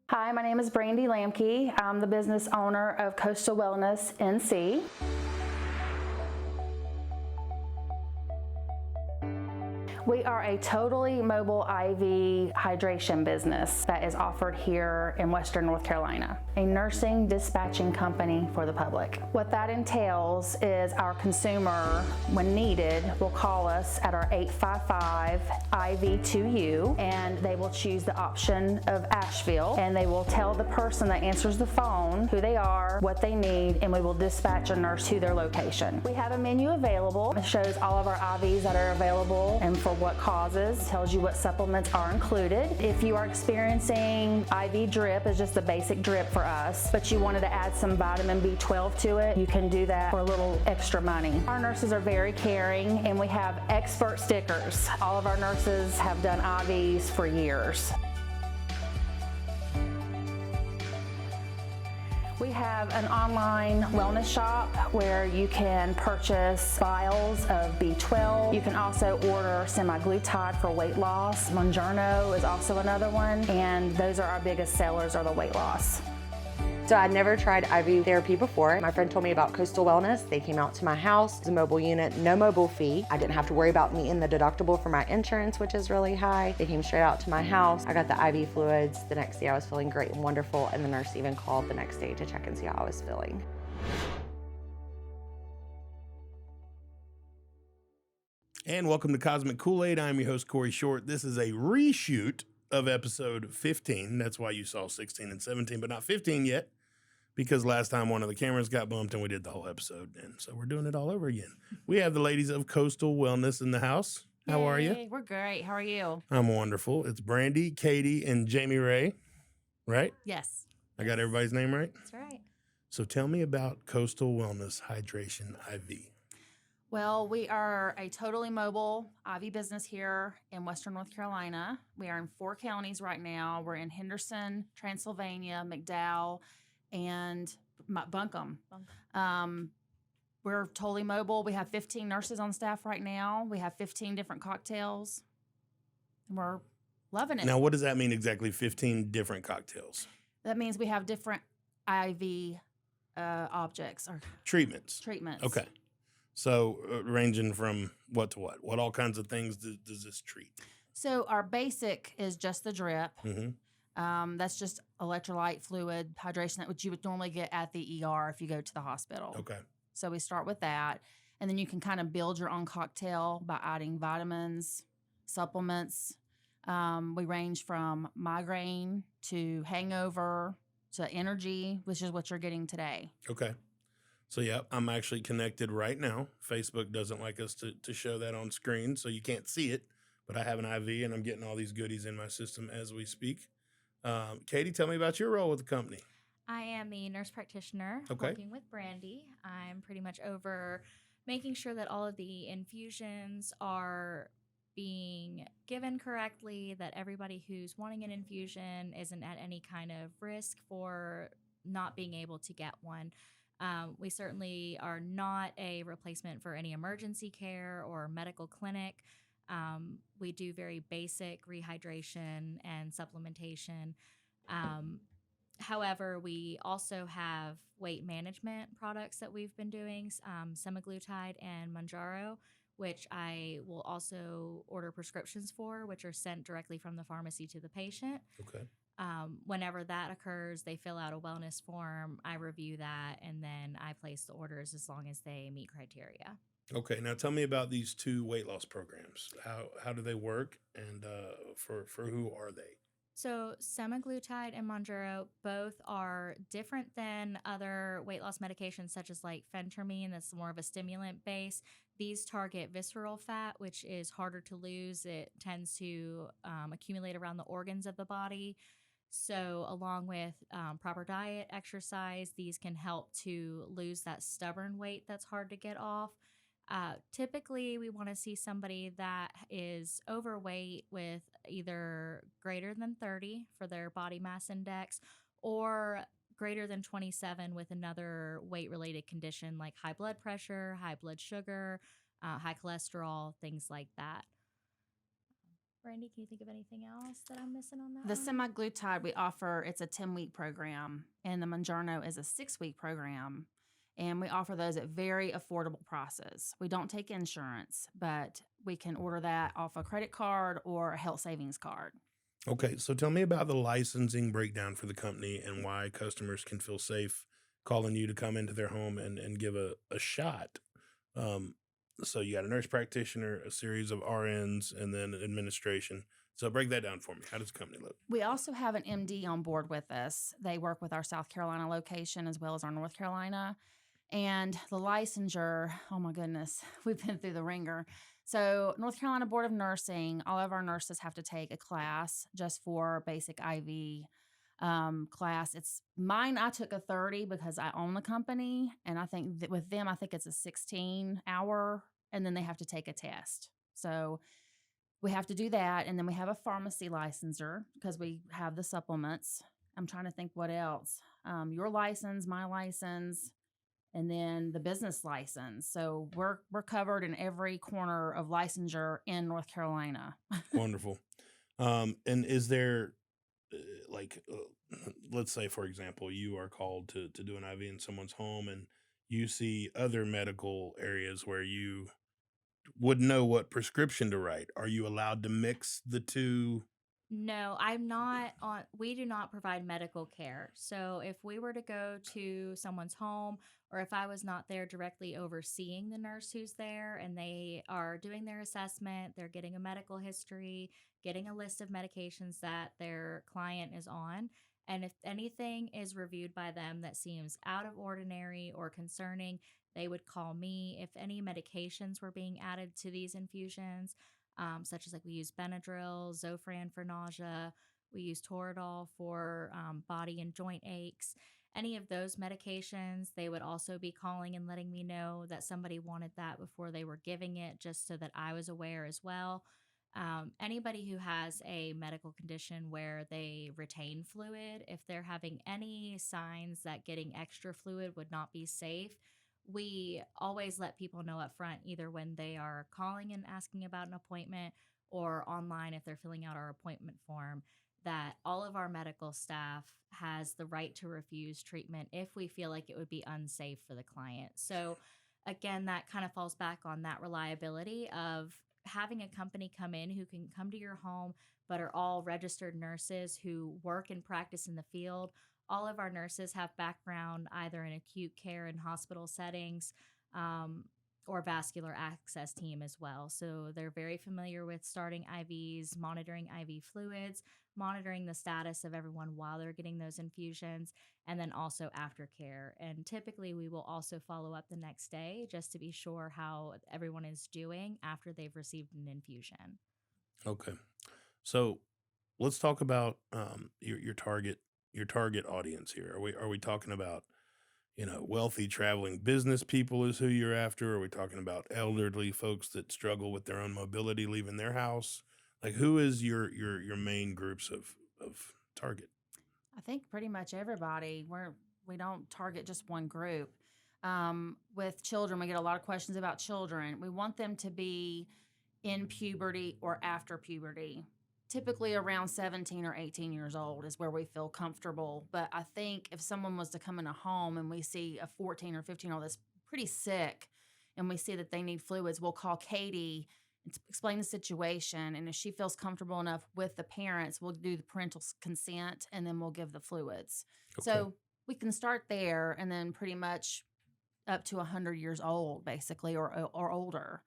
Hi, my name is Brandy Lamke. I'm the business owner of Coastal Wellness NC. We are a totally mobile IV hydration business that is offered here in Western North Carolina, a nursing dispatching company for the public. What that entails is our consumer, when needed, will call us at our 855 IV2U, and they will choose the option of Asheville, and they will tell the person that answers the phone who they are, what they need, and we will dispatch a nurse to their location. We have a menu available. It shows all of our IVs that are available and for what causes, tells you what supplements are included. If you are experiencing IV drip, is just a basic drip for us, but you wanted to add some vitamin B12 to it, you can do that for a little extra money. Our nurses are very caring, and we have expert stickers. All of our nurses have done IVs for years. We have an online wellness shop where you can purchase vials of B12. You can also order semaglutide for weight loss. Mounjaro is also another one, and those are our biggest sellers, are the weight loss. So I'd never tried IV therapy before. My friend told me about Coastal Wellness. They came out to my house. It's a mobile unit, no mobile fee. I didn't have to worry about meeting the deductible for my insurance, which is really high. They came straight out to my house. I got the IV fluids. The next day I was feeling great and wonderful, and the nurse even called the next day to check and see how I was feeling. And welcome to Cosmic Koolaid. I'm your host, Corey Short. This is a reshoot of episode 15. That's why you saw 16 and 17, but not 15 yet, because last time one of the cameras got bumped and we did the whole episode. And so we're doing it all over again. We have the ladies of Coastal Wellness in the house. How are you? We're great. How are you? I'm wonderful. It's Brandy, Katie, and Jamie Ray, right? Yes. I got everybody's name right? That's right. So tell me about Coastal Wellness Hydration IV. Well, we are a totally mobile IV business here in Western North Carolina. We are in 4 counties right now. We're in Henderson, Transylvania, McDowell, and Buncombe. We're totally mobile. We have 15 nurses on staff right now. We have 15 different cocktails. And we're loving it. Now, what does that mean exactly, 15 different cocktails? That means we have different IV objects or Treatments. Okay. So ranging from what to what? What all kinds of things does this treat? So our basic is just the drip. Mm-hmm. That's just electrolyte fluid hydration that which you would normally get at the ER if you go to the hospital. Okay. So we start with that, and then you can kind of build your own cocktail by adding vitamins, supplements. We range from migraine to hangover to energy, which is what you're getting today. Okay. So, yeah, I'm actually connected right now. Facebook doesn't like us to show that on screen, so you can't see it. But I have an IV, and I'm getting all these goodies in my system as we speak. Katie, tell me about your role with the company. I am the nurse practitioner working with Brandy. I'm pretty much over making sure that all of the infusions are being given correctly, that everybody who's wanting an infusion isn't at any kind of risk for not being able to get one. We certainly are not a replacement for any emergency care or medical clinic. We do very basic rehydration and supplementation. However, we also have weight management products that we've been doing, semaglutide and Mounjaro, which I will also order prescriptions for, which are sent directly from the pharmacy to the patient. Okay. Whenever that occurs, they fill out a wellness form, I review that, and then I place the orders as long as they meet criteria. Okay. Now tell me about these 2 weight loss programs. How do they work, and for who are they? So semaglutide and Mounjaro both are different than other weight loss medications such as like phentermine, that's more of a stimulant base. These target visceral fat, which is harder to lose. It tends to accumulate around the organs of the body. So along with proper diet, exercise, these can help to lose that stubborn weight that's hard to get off. Typically, we want to see somebody that is overweight with either greater than 30 for their body mass index or greater than 27 with another weight-related condition like high blood pressure, high blood sugar, high cholesterol, things like that. Brandy, can you think of anything else that I'm missing on that The one? semaglutide we offer, it's a 10-week program, and the Mounjaro is a 6-week program. And we offer those at very affordable prices. We don't take insurance, but we can order that off a credit card or a health savings card. Okay, so tell me about the licensing breakdown for the company and why customers can feel safe calling you to come into their home and give a shot. Um, so you got a nurse practitioner, a series of RNs, and then administration. So break that down for me. How does the company look? We also have an MD on board with us. They work with our South Carolina location as well as our North Carolina. And the licensure, oh my goodness, we've been through the ringer. So, North Carolina Board of Nursing, all of our nurses have to take a class just for basic IV class. It's mine, I took a 30 because I own the company. And I think that with them, I think it's a 16-hour, and then they have to take a test. So, we have to do that. And then we have a pharmacy licensor because we have the supplements. I'm trying to think what else. Your license, my license, and then the business license. So we're covered in every corner of licensure in North Carolina. Wonderful. And is there, like, let's say, for example, you are called to do an IV in someone's home and you see other medical areas where you would know what prescription to write. Are you allowed to mix the two? No, I'm not on. We do not provide medical care. So if we were to go to someone's home, or if I was not there directly overseeing the nurse who's there and they are doing their assessment, they're getting a medical history, getting a list of medications that their client is on. And if anything is reviewed by them that seems out of ordinary or concerning, they would call me. If any medications were being added to these infusions, such as like we use Benadryl, Zofran for nausea, we use Toradol for body and joint aches. Any of those medications, they would also be calling and letting me know that somebody wanted that before they were giving it, just so that I was aware as well. Anybody who has a medical condition where they retain fluid, if they're having any signs that getting extra fluid would not be safe, we always let people know up front, either when they are calling and asking about an appointment or online if they're filling out our appointment form, that all of our medical staff has the right to refuse treatment if we feel like it would be unsafe for the client. So, again, that kind of falls back on that reliability of having a company come in who can come to your home but are all registered nurses who work and practice in the field. All of our nurses have background either in acute care and hospital settings, or vascular access team as well. So they're very familiar with starting IVs, monitoring IV fluids, monitoring the status of everyone while they're getting those infusions, and then also aftercare. And typically, we will also follow up the next day just to be sure how everyone is doing after they've received an infusion. Okay. So let's talk about your target audience here. Are we talking about, wealthy traveling business people is who you're after? Are we talking about elderly folks that struggle with their own mobility leaving their house? Like, who is your main groups of target? I think pretty much everybody. We don't target just one group. With children, we get a lot of questions about children. We want them to be in puberty or after puberty. Typically around 17 or 18 years old is where we feel comfortable. But I think if someone was to come in a home and we see a 14 or 15-year-old that's pretty sick and we see that they need fluids, we'll call Katie and explain the situation. And if she feels comfortable enough with the parents, we'll do the parental consent and then we'll give the fluids. Okay. So we can start there and then pretty much up to 100 years old, basically, or older.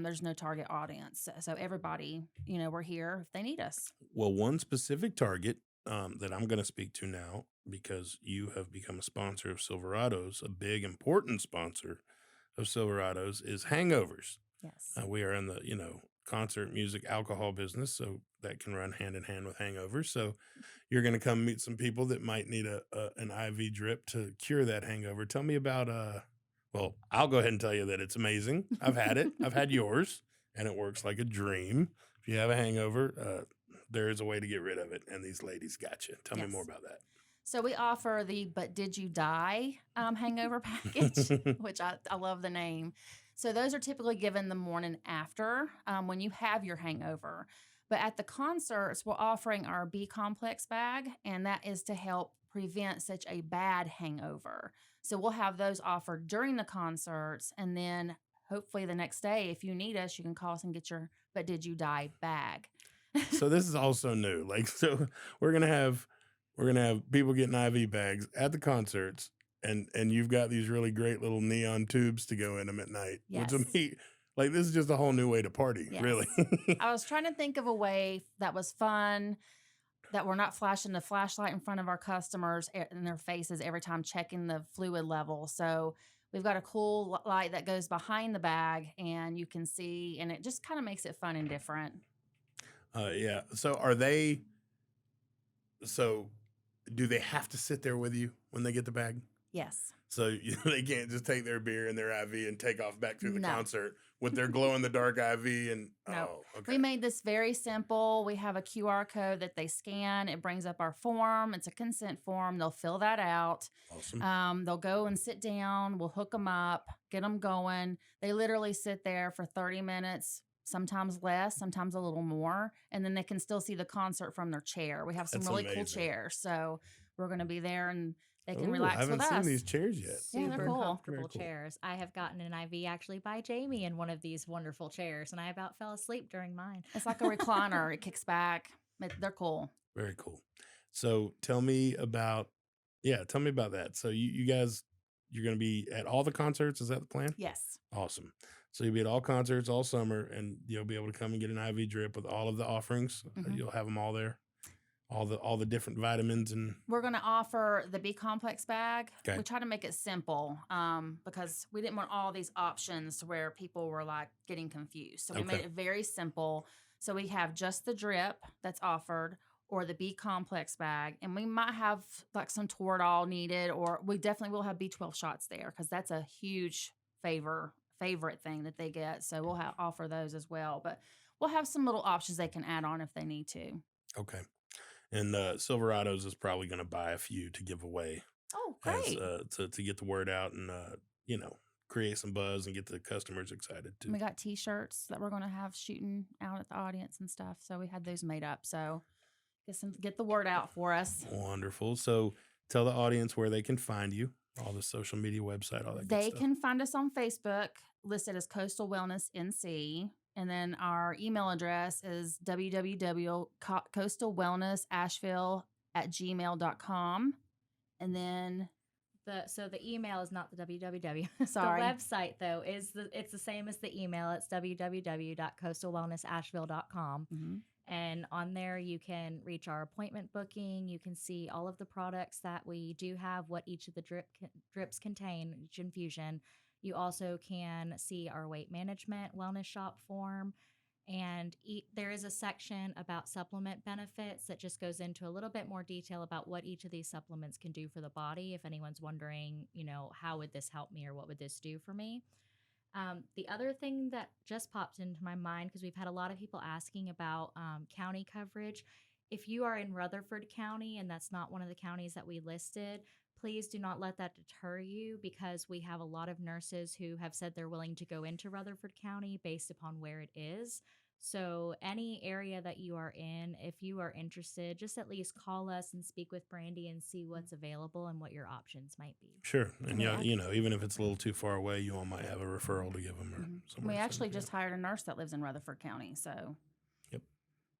There's no target audience. So everybody, we're here if they need us. Well, one specific target that I'm going to speak to now, because you have become a sponsor of Silverados, a big, important sponsor of Silverados, is hangovers. Yes. We are in the, concert music, alcohol business, so that can run hand in hand with hangovers. So you're going to come meet some people that might need an IV drip to cure that hangover. Tell me about, well, I'll go ahead and tell you that it's amazing. I've had it. I've had yours, and it works like a dream. If you have a hangover, there is a way to get rid of it, and these ladies got you. Tell me more about that. So we offer the But Did You Die hangover package, which I love the name. So those are typically given the morning after when you have your hangover. But at the concerts, we're offering our B complex bag, and that is to help prevent such a bad hangover. So we'll have those offered during the concerts, and then hopefully the next day, if you need us, you can call us and get your "But Did You Die" bag. So this is also new. Like, so we're gonna have people getting IV bags at the concerts, and you've got these really great little neon tubes to go in them at night. Which to Yes. me, like, this is just a whole new way to party. Yes. Really. I was trying to think of a way that was fun, that we're not flashing the flashlight in front of our customers in their faces every time checking the fluid level. So we've got a cool light that goes behind the bag, and you can see, and it just kind of makes it fun and different. Yeah. So are they? So do they have to sit there with you when they get the bag? Yes. So they can't just take their beer and their IV and take off back through the No. concert with their glow in the dark IV and No. oh, okay. We made this very simple. We have a QR code that they scan. It brings up our form. It's a consent form. They'll fill that out. Awesome. They'll go and sit down. We'll hook them up, get them going. They literally sit there for 30 minutes, sometimes less, sometimes a little more, and then they can still see the concert from their chair. We have some That's really cool amazing. chairs, so we're going to be there and they can Ooh, relax I haven't with seen us. these chairs yet. Yeah, they're Super cool. comfortable Very cool. chairs. I have gotten an IV actually by Jamie in one of these wonderful chairs, and I about fell asleep during mine. It's like a recliner. It kicks back. They're cool. Very cool. So tell me about that. So you guys, you're going to be at all the concerts. Is that the plan? Yes. Awesome. So you'll be at all concerts all summer, and you'll be able to come and get an IV drip with all of the offerings. Mhm. You'll have them all there, all the different vitamins and. We're going to offer the B complex bag. Okay. We try to make it simple because we didn't want all these options where people were like getting confused. So we made Okay. it very simple. So we have just the drip that's offered, or the B complex bag, and we might have like some Toradol needed, or we definitely will have B12 shots there because that's a huge favorite thing that they get. So we'll offer those as well, but we'll have some little options they can add on if they need to. Okay. And Silverados is probably going to buy a few to give away Oh, as great. to get the word out and create some buzz and get the customers excited too. We got T-shirts that we're going to have shooting out at the audience and stuff. So we had those made up. So get the word out for us. Wonderful. So tell the audience where they can find you, all the social media website, all that good They stuff. can find us on Facebook, listed as Coastal Wellness NC. And then our email address is www.coastalwellnessasheville@gmail.com. And then So the email is not the www. Sorry. The website though it's the same as the email. It's www.coastalwellnessasheville.com. mhm. And on there, you can reach our appointment booking. You can see all of the products that we do have, what each of the drips contain, each infusion. You also can see our weight management wellness shop form. And there is a section about supplement benefits that just goes into a little bit more detail about what each of these supplements can do for the body. If anyone's wondering, how would this help me or what would this do for me? The other thing that just popped into my mind, because we've had a lot of people asking about county coverage. If you are in Rutherford County and that's not one of the counties that we listed, please do not let that deter you, because we have a lot of nurses who have said they're willing to go into Rutherford County based upon where it is. So any area that you are in, if you are interested, just at least call us and speak with Brandy and see what's available and what your options might be. Sure. And Yeah. even if it's a little too far away, you all might have a referral to give them or Mhm. somewhere. We to actually send just it. hired a nurse that lives in Rutherford County. So Yep.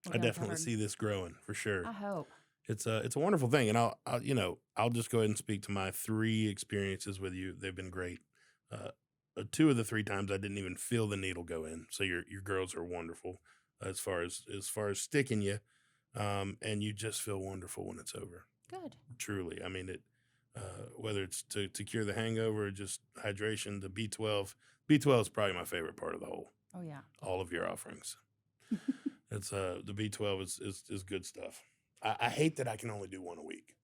we're I good definitely covered. see this growing for sure. I hope. It's a wonderful thing, and I'll just go ahead and speak to my 3 experiences with you. They've been great. 2 of the 3 times I didn't even feel the needle go in. So your girls are wonderful as far as sticking you, and you just feel wonderful when it's over. Good. Truly, I mean it. Whether it's to cure the hangover, or just hydration, the B12 is probably my favorite part of the whole. Oh, yeah. All of your offerings. It's the B12 is good stuff. I hate that I can only do one a week.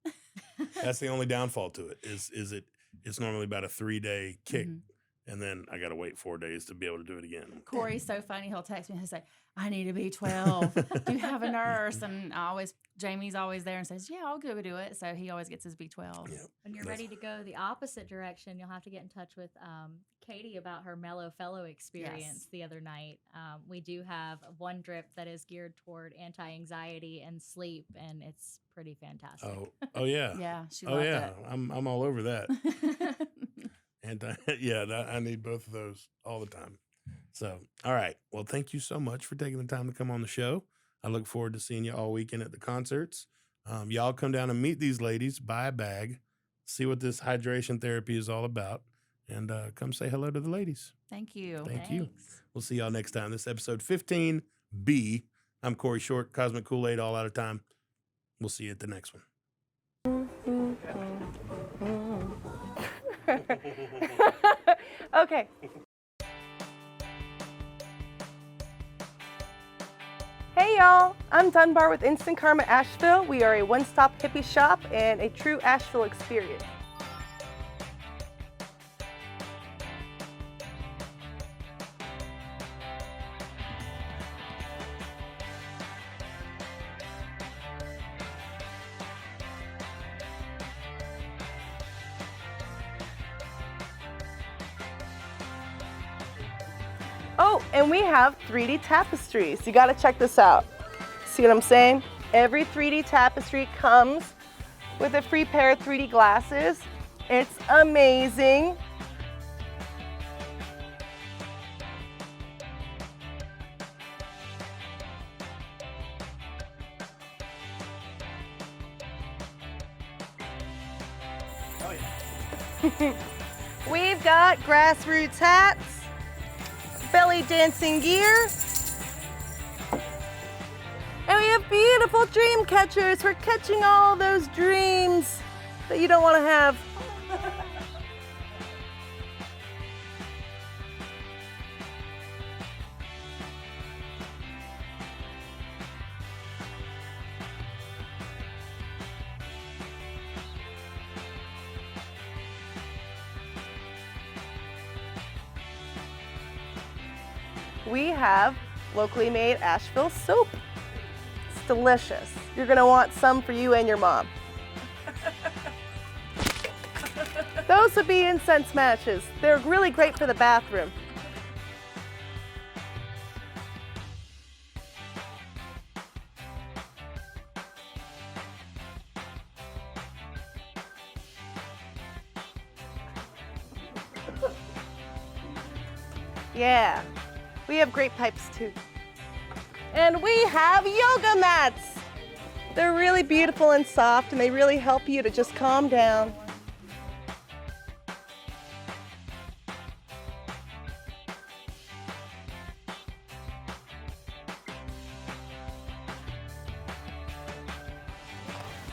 That's the only downfall to it. It's normally about a 3-day kick, Mhm. and then I got to wait 4 days to be able to do it again. Corey's so funny. He'll text me and he'll say, I need a B12. Do you have a nurse? And Jamie's always there and says, yeah, I'll go do it. So he always gets his B12. Yeah. When you're ready to go the opposite direction, you'll have to get in touch with Katie about her Mellow Fellow experience the other night. We do have one drip that is geared toward anti-anxiety and sleep, and it's pretty fantastic. Oh yeah. Yeah, she loved it. I'm all over that. And I need both of those all the time. So, all right. Well, thank you so much for taking the time to come on the show. I look forward to seeing you all weekend at the concerts. Y'all come down and meet these ladies, buy a bag, see what this hydration therapy is all about, and come say hello to the ladies. Thank you. Thank you. We'll see y'all next time. This is episode 15B. I'm Corey Short, Cosmic Kool-Aid, all out of time. We'll see you at the next one. Okay. Hey y'all, I'm Dunbar with Instant Karma Asheville. We are a one-stop hippie shop and a true Asheville experience. Oh, and we have 3D tapestries. You gotta check this out. See what I'm saying? Every 3D tapestry comes with a free pair of 3D glasses. It's amazing. Oh yeah. We've got grassroots hats, belly dancing gear, and we have beautiful dream catchers for catching all those dreams that you don't want to have. We have locally made Asheville soap. It's delicious. You're gonna want some for you and your mom. Those would be incense matches. They're really great for the bathroom. Yeah. We have great pipes too. And we have yoga mats. They're really beautiful and soft, and they really help you to just calm down.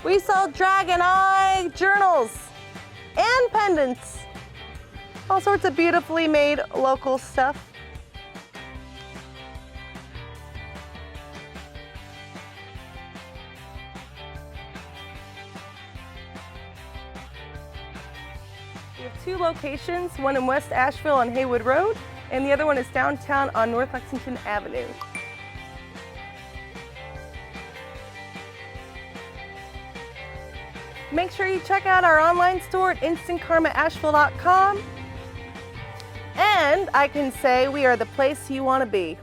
We sell dragon eye journals and pendants. All sorts of beautifully made local stuff. We have two locations, one in West Asheville on Haywood Road, and the other one is downtown on North Lexington Avenue. Make sure you check out our online store at instantkarmaasheville.com. And I can say we are the place you want to be.